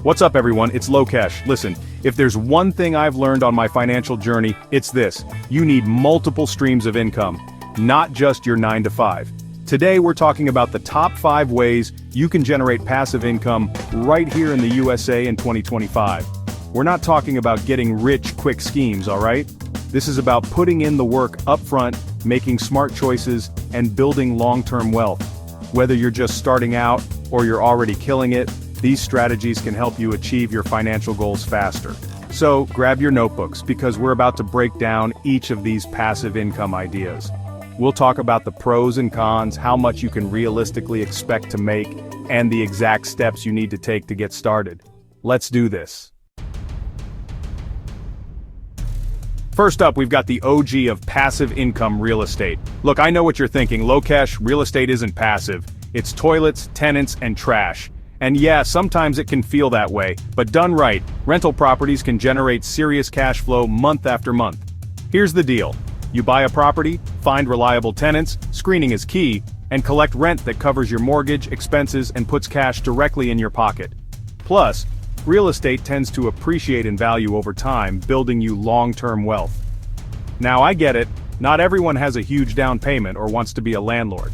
What's up everyone, it's Lokesh. Listen, if there's one thing I've learned on my financial journey, it's this. You need multiple streams of income, not just your 9 to 5. Today we're talking about the top 5 ways you can generate passive income right here in the USA in 2025. We're not talking about getting rich quick schemes, alright? This is about putting in the work upfront, making smart choices, and building long-term wealth. Whether you're just starting out or you're already killing it, these strategies can help you achieve your financial goals faster. So grab your notebooks because we're about to break down each of these passive income ideas. We'll talk about the pros and cons, how much you can realistically expect to make, and the exact steps you need to take to get started. Let's do this. First up, we've got the OG of passive income real estate. Look, I know what you're thinking, Lokesh, real estate isn't passive. It's toilets, tenants, and trash. And yeah, sometimes it can feel that way, but done right, rental properties can generate serious cash flow month after month. Here's the deal. You buy a property, find reliable tenants, screening is key, and collect rent that covers your mortgage, expenses, and puts cash directly in your pocket. Plus, real estate tends to appreciate in value over time, building you long-term wealth. Now I get it, not everyone has a huge down payment or wants to be a landlord.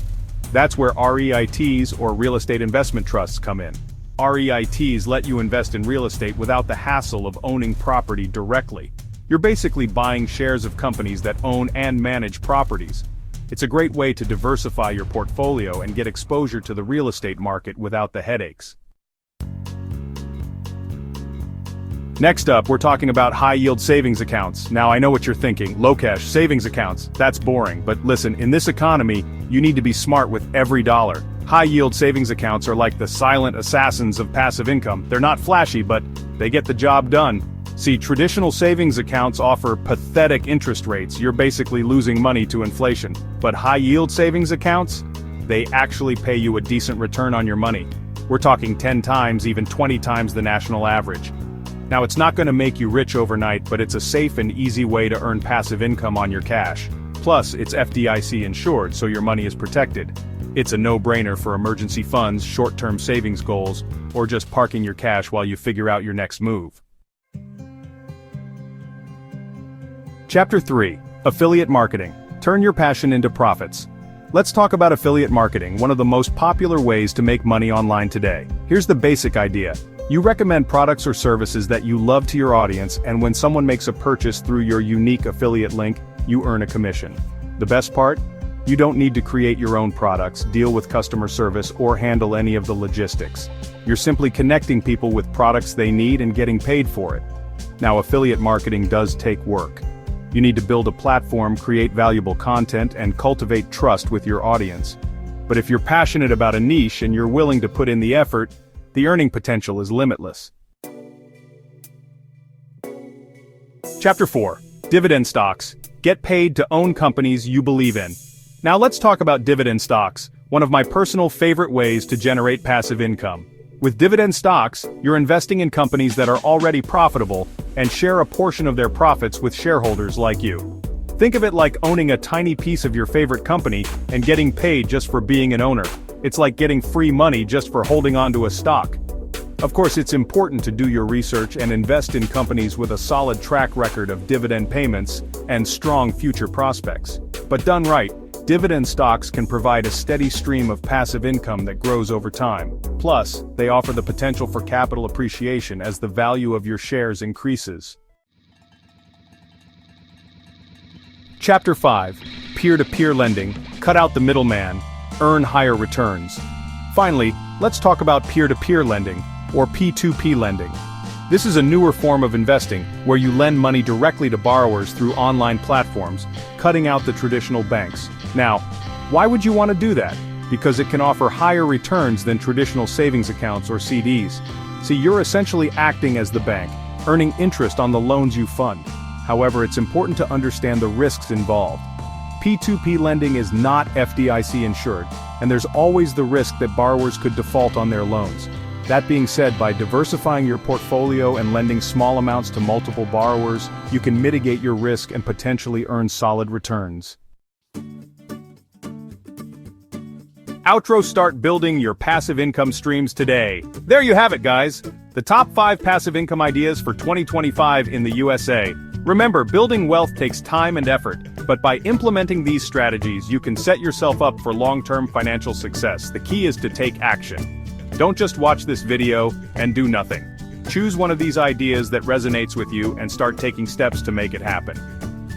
That's where REITs or real estate investment trusts come in. REITs let you invest in real estate without the hassle of owning property directly. You're basically buying shares of companies that own and manage properties. It's a great way to diversify your portfolio and get exposure to the real estate market without the headaches. Next up, we're talking about high-yield savings accounts. Now I know what you're thinking, Lokesh, savings accounts, that's boring, but listen, in this economy, you need to be smart with every dollar. High-yield savings accounts are like the silent assassins of passive income. They're not flashy, but they get the job done. See, traditional savings accounts offer pathetic interest rates. You're basically losing money to inflation. But high-yield savings accounts? They actually pay you a decent return on your money. We're talking 10 times, even 20 times the national average. Now it's not going to make you rich overnight, but it's a safe and easy way to earn passive income on your cash. Plus, it's FDIC insured, so your money is protected. It's a no-brainer for emergency funds, short-term savings goals, or just parking your cash while you figure out your next move. Chapter 3. Affiliate Marketing. Turn your passion into profits. Let's talk about affiliate marketing, one of the most popular ways to make money online today. Here's the basic idea. You recommend products or services that you love to your audience, and when someone makes a purchase through your unique affiliate link, you earn a commission. The best part? You don't need to create your own products, deal with customer service, or handle any of the logistics. You're simply connecting people with products they need and getting paid for it. Now, affiliate marketing does take work. You need to build a platform, create valuable content, and cultivate trust with your audience. But if you're passionate about a niche and you're willing to put in the effort, the earning potential is limitless. Chapter 4. Dividend Stocks. Get paid to own companies you believe in. Now let's talk about dividend stocks, one of my personal favorite ways to generate passive income. With dividend stocks, you're investing in companies that are already profitable and share a portion of their profits with shareholders like you. Think of it like owning a tiny piece of your favorite company and getting paid just for being an owner. It's like getting free money just for holding on to a stock. Of course, it's important to do your research and invest in companies with a solid track record of dividend payments and strong future prospects. But done right, dividend stocks can provide a steady stream of passive income that grows over time. Plus, they offer the potential for capital appreciation as the value of your shares increases. Chapter 5. Peer-to-peer lending. Cut out the middleman. Earn higher returns. Finally, let's talk about peer-to-peer lending, or P2P lending. This is a newer form of investing, where you lend money directly to borrowers through online platforms, cutting out the traditional banks. Now, why would you want to do that? Because it can offer higher returns than traditional savings accounts or CDs. See, you're essentially acting as the bank, earning interest on the loans you fund. However, it's important to understand the risks involved. P2P lending is not FDIC insured, and there's always the risk that borrowers could default on their loans. That being said, by diversifying your portfolio and lending small amounts to multiple borrowers, you can mitigate your risk and potentially earn solid returns. Outro. Start building your passive income streams today. There you have it, guys. The The top 5 passive income ideas for 2025 in the USA. Remember, building wealth takes time and effort, but by implementing these strategies, you can set yourself up for long-term financial success. The key is to take action. Don't just watch this video and do nothing. Choose one of these ideas that resonates with you and start taking steps to make it happen.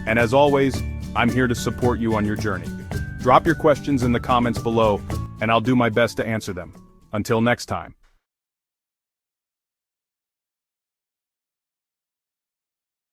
And as always, I'm here to support you on your journey. Drop your questions in the comments below, and I'll do my best to answer them. Until next time.